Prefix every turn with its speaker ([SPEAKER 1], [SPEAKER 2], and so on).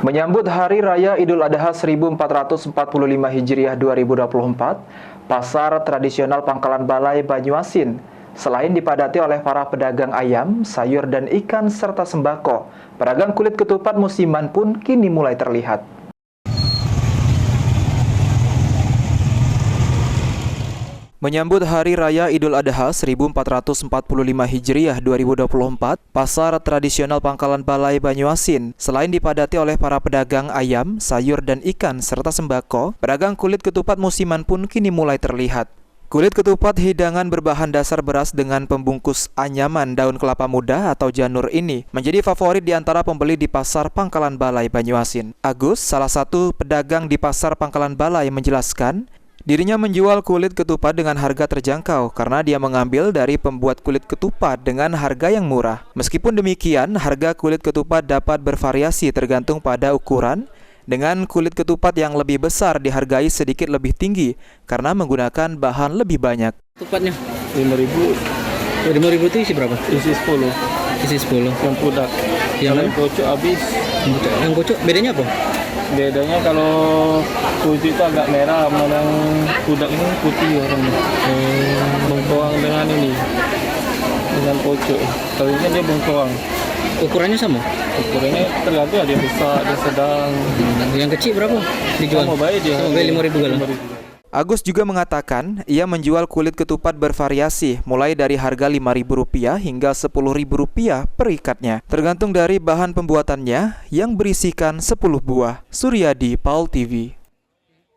[SPEAKER 1] Menyambut Hari Raya Idul Adha 1445 Hijriah 2024, pasar tradisional Pangkalan Balai Banyuasin selain dipadati oleh para pedagang ayam, sayur dan ikan serta sembako, pedagang kulit ketupat musiman pun kini mulai terlihat. Menyambut Hari Raya Idul Adha 1445 Hijriah 2024, pasar tradisional Pangkalan Balai Banyuasin selain dipadati oleh para pedagang ayam, sayur dan ikan serta sembako, pedagang kulit ketupat musiman pun kini mulai terlihat. Kulit ketupat hidangan berbahan dasar beras dengan pembungkus anyaman daun kelapa muda atau janur ini menjadi favorit di antara pembeli di pasar Pangkalan Balai Banyuasin. Agus, salah satu pedagang di pasar Pangkalan Balai, menjelaskan dirinya menjual kulit ketupat dengan harga terjangkau karena dia mengambil dari pembuat kulit ketupat dengan harga yang murah. Meskipun demikian, harga kulit ketupat dapat bervariasi tergantung pada ukuran. Dengan kulit ketupat yang lebih besar dihargai sedikit lebih tinggi karena menggunakan bahan lebih banyak.
[SPEAKER 2] Ketupatnya
[SPEAKER 3] 5.000.
[SPEAKER 2] 5.000 itu isi berapa?
[SPEAKER 3] Isi 10.
[SPEAKER 2] Isi 10.
[SPEAKER 3] Yang pudak. Yang kocok habis.
[SPEAKER 2] Yang kocok bedanya apa?
[SPEAKER 3] Bedanya kalau kocok itu agak merah, yang pudak ini putih warnanya. Bengkoang dengan ini, dengan kocok. Kalau ini dia bengkoang.
[SPEAKER 2] Ukurannya sama?
[SPEAKER 3] Ukurannya tergantung, ada yang besar, ada yang sedang.
[SPEAKER 2] Yang kecil berapa dijual?
[SPEAKER 3] Sama baik dia.
[SPEAKER 2] Sama baik 5.000 galang.
[SPEAKER 1] Agus juga mengatakan ia menjual kulit ketupat bervariasi mulai dari harga Rp5.000 hingga Rp10.000 per ikatnya, tergantung dari bahan pembuatannya yang berisikan 10 buah. Suryadi, Paul TV.